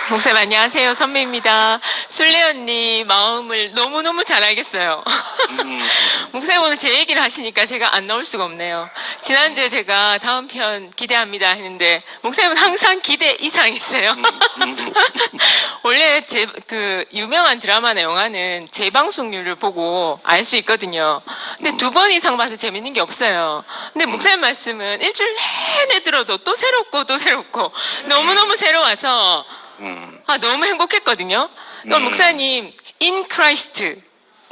목사님 안녕하세요. 선배입니다. 순례 언니 마음을 너무너무 잘 알겠어요. 목사님 오늘 제 얘기를 하시니까 제가 안 나올 수가 없네요. 지난주에 제가 다음 편 기대합니다 했는데 목사님은 항상 기대 이상이세요. 원래 유명한 드라마나 영화는 재방송률을 보고 알 수 있거든요. 근데 2번 이상 봐서 재밌는 게 없어요. 근데 목사님 말씀은 일주일 내내 들어도 또 새롭고 또 새롭고 너무너무 새로워서 너무 행복했거든요. 그럼 목사님, in Christ.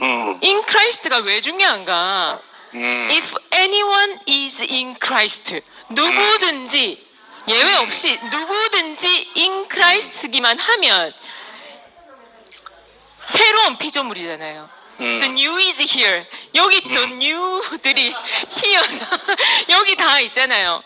in Christ가 왜 중요한가? If anyone is in Christ. 누구든지, 예외 없이 누구든지 in Christ기만 하면 새로운 피조물이잖아요. The new is here. 여기 the new들이 here. 여기 다 있잖아요.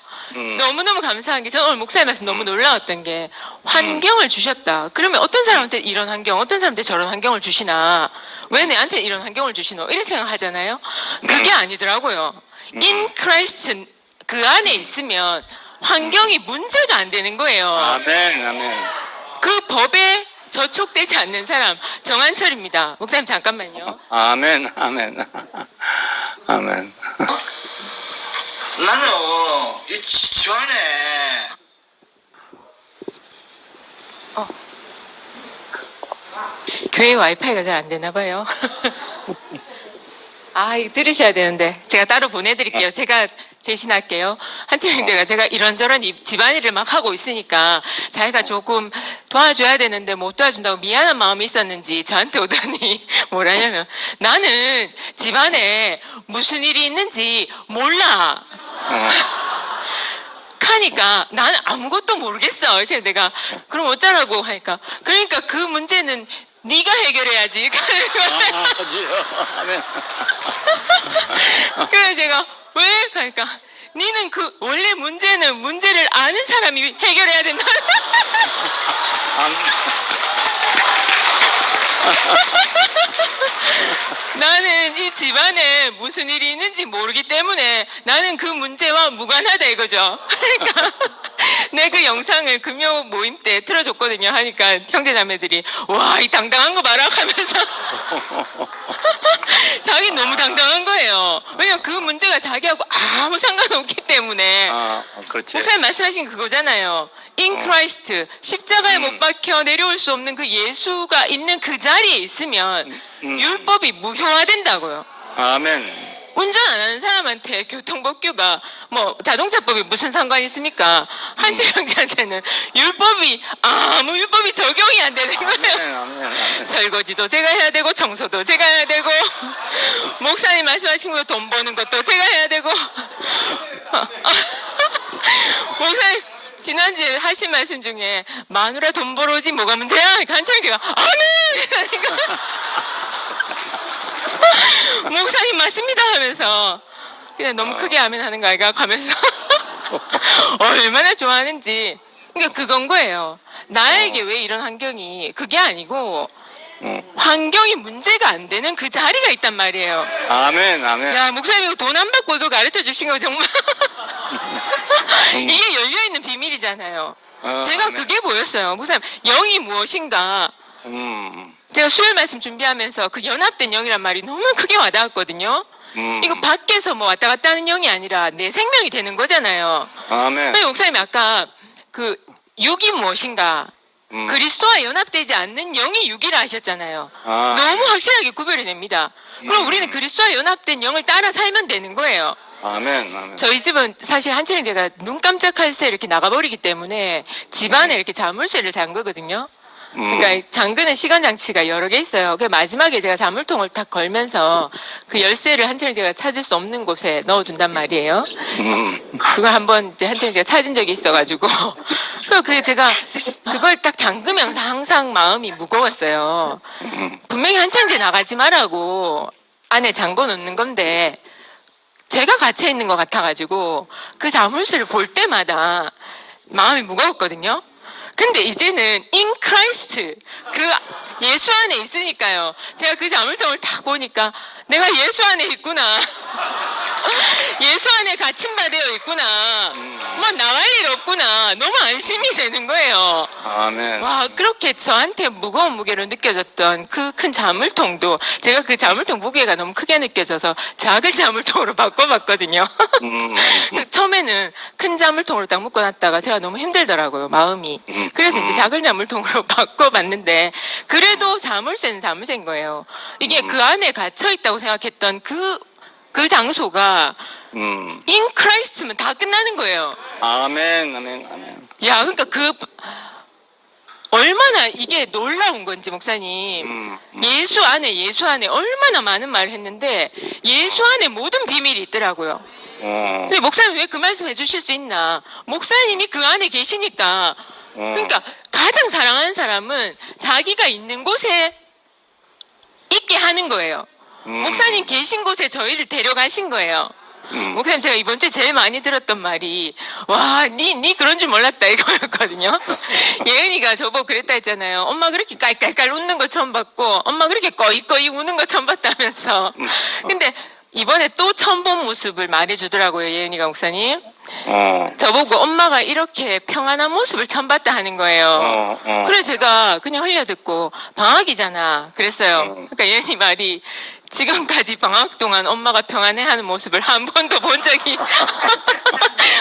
너무너무 감사한 게, 저는 오늘 목사님 말씀 너무 놀라웠던 게, 환경을 주셨다. 그러면 어떤 사람한테 이런 환경, 어떤 사람한테 저런 환경을 주시나, 왜 내한테 이런 환경을 주시노? 이렇게 생각하잖아요. 그게 아니더라고요. In Christ, 그 안에 있으면 환경이 문제가 안 되는 거예요. 아멘, 아멘. 그 법에 저촉되지 않는 사람, 정한철입니다. 목사님 잠깐만요. 아멘, 아멘. 아멘. 나는 이 집안에 교회 와이파이가 잘 안 되나 봐요. 이거 들으셔야 되는데 제가 따로 보내드릴게요. 제가 대신할게요. 한채 형제가 제가 이런저런 집안일을 막 하고 있으니까 자기가 조금 도와줘야 되는데 못 도와준다고 미안한 마음이 있었는지 저한테 오더니 뭐라냐면, 나는 집안에 무슨 일이 있는지 몰라. 하니까 나는 아무것도 모르겠어. 이렇게 내가 그럼 어쩌라고 하니까, 그러니까 그 문제는 네가 해결해야지. 아멘. 그래서 제가 왜? 그러니까 니는 원래 문제를 아는 사람이 해결해야 된다. 나는 이 집안에 무슨 일이 있는지 모르기 때문에 나는 그 문제와 무관하다 이거죠. 그러니까 내 그 영상을 금요 모임 때 틀어줬거든요. 하니까 형제자매들이 와, 이 당당한 거 봐라 하면서 자기 너무 당당한 거예요. 왜냐면 그 문제가 자기하고 아무 상관없기 때문에. 그렇지. 목사님 말씀하신 그거잖아요. In Christ, 십자가에 못 박혀 내려올 수 없는 그 예수가 있는 그 자리에 있으면 율법이 무효화된다고요. 아멘. 운전 안 하는 사람한테 교통법규가 자동차법이 무슨 상관이 있습니까? 한채 형제한테는 아무 율법이 적용이 안 되는 거예요. 아멘. 설거지도 제가 해야 되고 청소도 제가 해야 되고 목사님 말씀하신 거 돈 버는 것도 제가 해야 되고 목사님 지난주에 하신 말씀 중에 마누라 돈 벌어오지 뭐가 문제야? 한채 형제가 아멘! 목사님 맞습니다 하면서 그냥 너무 크게 아멘 하는 거 아이가 가면서 얼마나 좋아하는지. 그러니까 그건 거예요. 나에게 왜 이런 환경이, 그게 아니고 환경이 문제가 안 되는 그 자리가 있단 말이에요. 아멘, 아멘. 야, 목사님 이거 돈 안 받고 이거 가르쳐 주신 거 정말 이게 열려있는 비밀이잖아요. 제가 아멘. 그게 보였어요. 목사님, 영이 무엇인가. 제가 수요일 말씀 준비하면서 그 연합된 영이란 말이 너무 크게 와닿았거든요. 이거 밖에서 왔다 갔다 하는 영이 아니라 내 생명이 되는 거잖아요. 아멘. 목사님이 아까 그 육이 무엇인가, 그리스도와 연합되지 않는 영이 육이라 하셨잖아요. 너무 확실하게 구별이 됩니다. 그럼 우리는 그리스도와 연합된 영을 따라 살면 되는 거예요. 아멘. 아멘. 저희 집은 사실 한철이 제가 눈 깜짝할 새 이렇게 나가버리기 때문에 집안에 이렇게 자물쇠를 잠 거거든요. 그러니까 잠그는 시간 장치가 여러 개 있어요. 그 마지막에 제가 자물통을 딱 걸면서 그 열쇠를 한철이 제가 찾을 수 없는 곳에 넣어둔단 말이에요. 그걸 한번 이제 한철이 제가 찾은 적이 있어가지고 그래서 제가 그걸 딱 잠그면서 항상 마음이 무거웠어요. 분명히 한철이 나가지 말라고 안에 잠궈 놓는 건데 제가 갇혀 있는 것 같아가지고 그 자물쇠를 볼 때마다 마음이 무거웠거든요. 근데 이제는 in Christ, 그 예수 안에 있으니까요. 제가 그 자물통을 딱 보니까 내가 예수 안에 있구나. 예수 안에 갇힌바되어 있구나. 뭐 나갈 일 없구나. 너무 안심이 되는 거예요. 아멘. 와, 그렇게 저한테 무거운 무게로 느껴졌던 그 큰 자물통도 제가 그 자물통 무게가 너무 크게 느껴져서 작은 자물통으로 바꿔봤거든요. 처음에는 큰 자물통으로 딱 묶어놨다가 제가 너무 힘들더라고요, 마음이. 그래서 이제 작은 자물통으로 바꿔봤는데 그래도 자물쇠는 자물쇠인 거예요. 이게 그 안에 갇혀있다고 생각했던 그 장소가 in Christ면 다 끝나는 거예요. 아멘. 아멘. 아멘. 야, 그러니까 얼마나 이게 놀라운 건지 목사님. 예수 안에 얼마나 많은 말을 했는데 예수 안에 모든 비밀이 있더라고요. 근데 목사님 왜 그 말씀 해주실 수 있나? 목사님이 그 안에 계시니까. 그러니까 가장 사랑하는 사람은 자기가 있는 곳에 있게 하는 거예요. 목사님 계신 곳에 저희를 데려가신 거예요. 목사님 제가 이번 주에 제일 많이 들었던 말이 와, 니 그런 줄 몰랐다 이거였거든요. 예은이가 저보고 그랬다 했잖아요. 엄마 그렇게 깔깔깔 웃는 거 처음 봤고 엄마 그렇게 꺼이꺼이 우는 거 처음 봤다면서. 근데 이번에 또 처음 본 모습을 말해주더라고요, 예은이가 목사님. 저보고 엄마가 이렇게 평안한 모습을 처음 봤다 하는 거예요. 그래서 제가 그냥 흘려듣고 방학이잖아 그랬어요. 그러니까 예은이 말이 지금까지 방학 동안 엄마가 평안해하는 모습을 한 번도 본 적이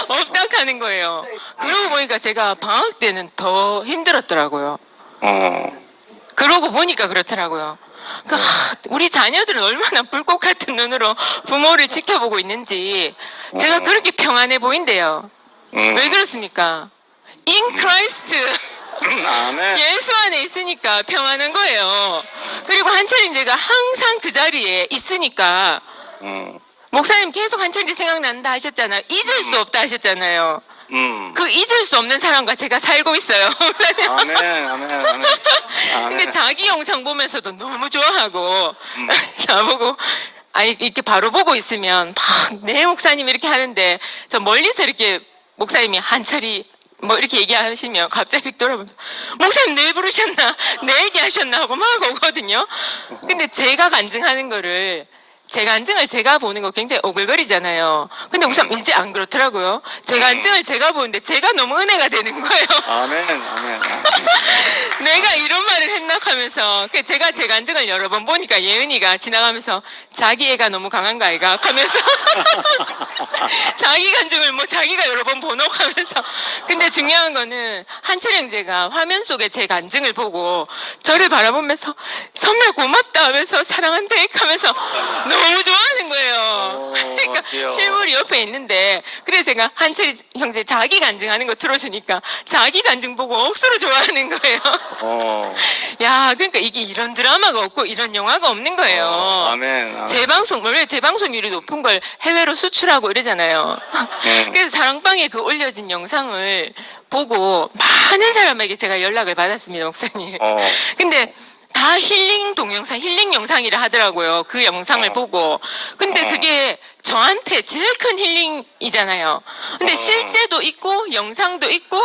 없다 하는 거예요. 그러고 보니까 제가 방학 때는 더 힘들었더라고요. 그러고 보니까 그렇더라고요. 그러니까 우리 자녀들은 얼마나 불꽃 같은 눈으로 부모를 지켜보고 있는지 제가 그렇게 평안해 보인대요. 왜 그렇습니까? In Christ. 아멘. 예수 안에 있으니까 평안한 거예요. 그리고 한철인 제가 항상 그 자리에 있으니까 목사님 계속 한철이 생각난다 하셨잖아요. 잊을 수 없다 하셨잖아요. 그 잊을 수 없는 사람과 제가 살고 있어요. 목사님. 아멘. 아멘. 아멘. 근데 자기 영상 보면서도 너무 좋아하고 나보고 아니 이렇게 바로 보고 있으면 막 내 목사님 이렇게 하는데 저 멀리서 이렇게 목사님이 한철이 뭐 이렇게 얘기하시면 갑자기 휙 돌아보면서 목사님 내 부르셨나 내 얘기하셨나 하고 막 오거든요. 근데 제가 간증하는 거를 제 간증을 제가 보는 거 굉장히 오글거리잖아요. 근데 목사님 이제 안 그렇더라고요. 제 간증을 제가 보는데 제가 너무 은혜가 되는 거예요. 아멘. 아멘. 내가 이런 말을 했나 하면서 제가 제 간증을 여러 번 보니까 예은이가 지나가면서 자기 애가 너무 강한 거 아이가 하면서 자기 간증을 뭐 자기가 여러 번 번호 하면서 근데 중요한 거는 한철 형제가 화면 속에 제 간증을 보고 저를 바라보면서 선배 고맙다 하면서 사랑한다 하면서 너무 좋아하는 거예요. 그러니까 귀여워. 실물이 옆에 있는데 그래서 제가 한철이 형제 자기 간증하는 거 틀어주니까 자기 간증 보고 억수로 좋아하는 거예요. 야, 그러니까 이게 이런 드라마가 없고 이런 영화가 없는 거예요. 아멘. 원래 재방송률이 높은 걸 해외로 수출하고 이러잖아요. 그래서 사랑방에 그 올려진 영상을 보고 많은 사람에게 제가 연락을 받았습니다, 목사님. 근데 다 힐링 동영상, 힐링 영상이라 하더라고요. 그 영상을 보고. 근데 그게 저한테 제일 큰 힐링이잖아요. 근데 실제도 있고, 영상도 있고,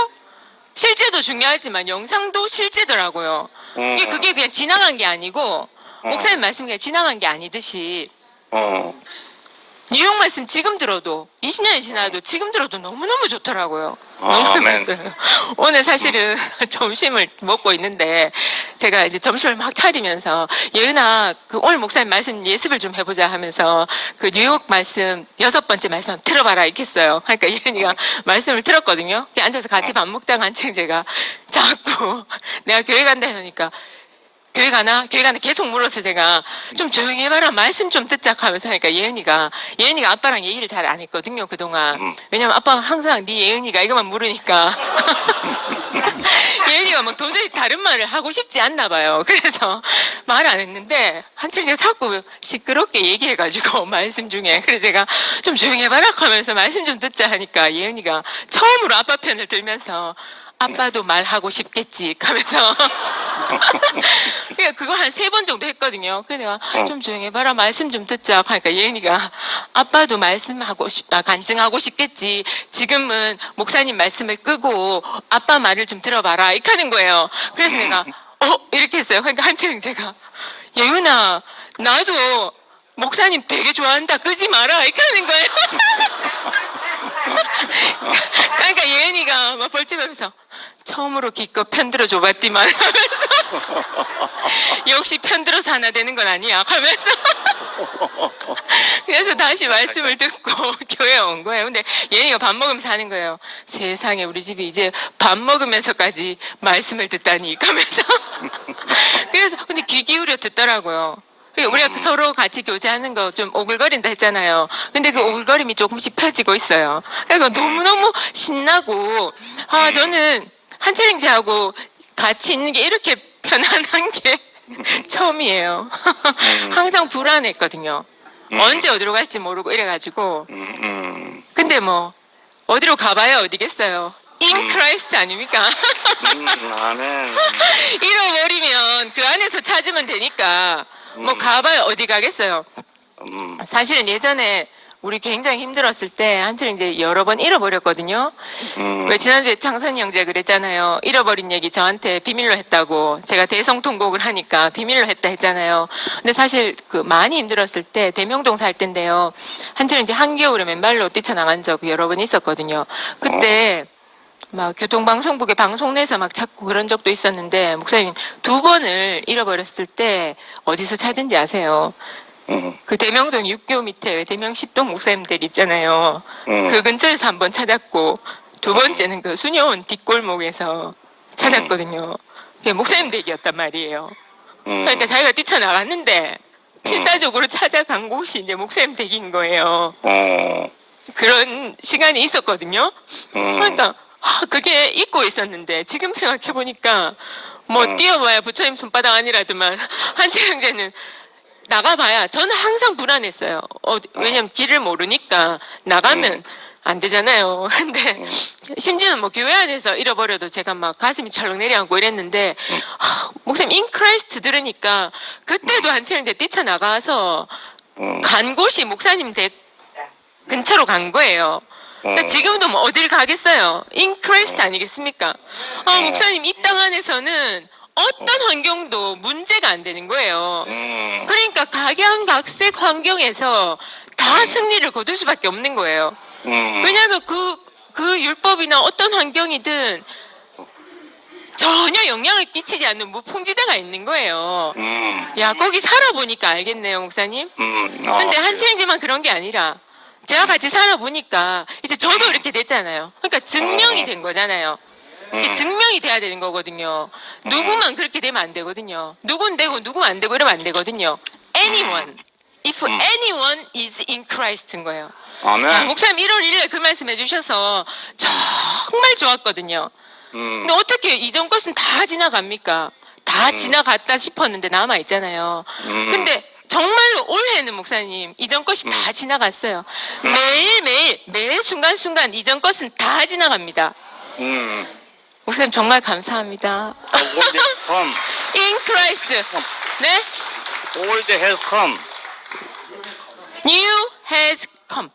실제도 중요하지만 영상도 실제더라고요. 그게 그냥 지나간 게 아니고, 목사님 말씀 그냥 지나간 게 아니듯이, 뉴욕 말씀 지금 들어도 20년이 지나도 지금 들어도 너무너무 좋더라고요. 너무너무 좋더라고요. 오늘 사실은 점심을 먹고 있는데 제가 이제 점심을 막 차리면서 예은아 그 오늘 목사님 말씀 예습을 좀 해보자 하면서 그 뉴욕 말씀 6번째 말씀 들어봐라 이렇게 했어요. 그러니까 예은이가 말씀을 들었거든요. 앉아서 같이 밥 먹다가 한층 제가 자꾸 내가 교회 간다 하니까 교회 가나 계속 물어서 제가 좀 조용히 해봐라 말씀 좀 듣자 하면서 하니까 예은이가 아빠랑 얘기를 잘 안 했거든요 그동안. 왜냐면 아빠가 항상 네 예은이가 이것만 물으니까 예은이가 막 도저히 다른 말을 하고 싶지 않나 봐요. 그래서 말 안 했는데 한철 제가 자꾸 시끄럽게 얘기해가지고 말씀 중에 그래서 제가 좀 조용히 해봐라 하면서 말씀 좀 듣자 하니까 예은이가 처음으로 아빠 편을 들면서 아빠도 말하고 싶겠지 하면서 그러니까 그거 한 3번 정도 했거든요. 그래서 내가 좀 조용히 해봐라 말씀 좀 듣자 하니까 예은이가 아빠도 간증하고 싶겠지. 지금은 목사님 말씀을 끄고 아빠 말을 좀 들어봐라 이렇게 하는 거예요. 그래서 내가 이렇게 했어요. 그러니까 한채령 제가 예은아 나도 목사님 되게 좋아한다. 끄지 마라. 이렇게 하는 거예요. 그러니까 예은이가 막 벌집하면서 처음으로 기껏 편들어 줘봤디만 하면서 역시 편들어서 하나 되는 건 아니야 하면서 그래서 다시 말씀을 듣고 교회에 온 거예요. 근데 예은이가 밥 먹으면서 하는 거예요. 세상에 우리 집이 이제 밥 먹으면서까지 말씀을 듣다니 하면서 그래서 근데 귀 기울여 듣더라고요. 그러니까 우리가 서로 같이 교제하는 거 좀 오글거린다 했잖아요. 근데 그 오글거림이 조금씩 펴지고 있어요. 그러니까 너무너무 신나고, 저는 한채령제하고 같이 있는 게 이렇게 편안한 게 처음이에요. 항상 불안했거든요. 언제 어디로 갈지 모르고 이래가지고. 근데 뭐, 어디로 가봐야 어디겠어요. In Christ 아닙니까? 아멘. 잃어버리면 그 안에서 찾으면 되니까 뭐 가봐야 어디 가겠어요. 사실은 예전에 우리 굉장히 힘들었을 때 한철이 이제 여러 번 잃어버렸거든요. 왜 지난주에 창선이 형제 그랬잖아요. 잃어버린 얘기 저한테 비밀로 했다고. 제가 대성통곡을 하니까 비밀로 했다 했잖아요. 근데 사실 그 많이 힘들었을 때 대명동 살 때인데요. 한철이 이제 한겨울에 맨발로 뛰쳐나간 적 여러 번 있었거든요. 그때 막 교통방송국에 방송 내서 막 찾고 그런 적도 있었는데 목사님 2번을 잃어버렸을 때 어디서 찾은지 아세요? 그 대명동 육교 밑에 대명 십동 목사님 댁 있잖아요. 그 근처에서 한번 찾았고 2번째는 그 수녀원 뒷골목에서 찾았거든요. 그게 목사님 댁이었단 말이에요. 그러니까 자기가 뛰쳐나갔는데 필사적으로 찾아간 곳이 이제 목사님 댁인 거예요. 그런 시간이 있었거든요. 그러니까 그게 잊고 있었는데 지금 생각해 보니까 뭐 뛰어봐야 부처님 손바닥 아니라더만 한채 형제는 나가봐야 저는 항상 불안했어요. 왜냐면 길을 모르니까 나가면 안 되잖아요. 근데 심지어는 뭐 교회 안에서 잃어버려도 제가 막 가슴이 철렁 내려앉고 이랬는데 목사님 인크라이스트 들으니까 그때도 한채 형제 뛰쳐나가서 간 곳이 목사님 댁 근처로 간 거예요. 그러니까 지금도 뭐 어딜 가겠어요? 인크레스트 아니겠습니까? 목사님 이 땅 안에서는 어떤 환경도 문제가 안 되는 거예요. 그러니까 각양각색 환경에서 다 승리를 거둘 수밖에 없는 거예요. 왜냐하면 그 율법이나 어떤 환경이든 전혀 영향을 끼치지 않는 무풍지대가 있는 거예요. 야, 거기 살아보니까 알겠네요, 목사님. 근데 한채행제만 그런 게 아니라 제가 같이 살아보니까 이제 저도 이렇게 됐잖아요. 그러니까 증명이 된 거잖아요. 이게 증명이 돼야 되는 거거든요. 누구만 그렇게 되면 안 되거든요. 누군 되고 누구 안 되고 이러면 안 되거든요. Anyone. If anyone is in Christ인 거예요. 아멘. 목사님 1월 1일에 그 말씀 해주셔서 정말 좋았거든요. 근데 어떻게 이전 것은 다 지나갑니까? 다 지나갔다 싶었는데 남아있잖아요. 근데 정말로 올해는 목사님 이전 것이 다 지나갔어요. 매일매일 매 순간순간 이전 것은 다 지나갑니다. 목사님 정말 감사합니다. Old has come. In Christ. 네? Old has come. New has come.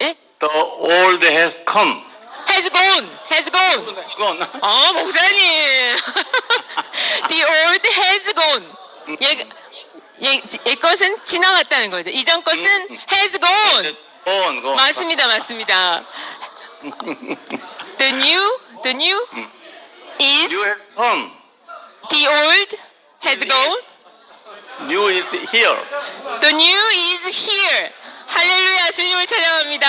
예? The old has come. Has gone. Has gone. Gone. 목사님. The old has gone. 옛 것은 지나갔다는 거죠. 이전 것은 has gone. Gone. Gone. 맞습니다. 맞습니다. The new is You have come. the old has gone. New is here. The new is here. 할렐루야, 주님을 찬양합니다.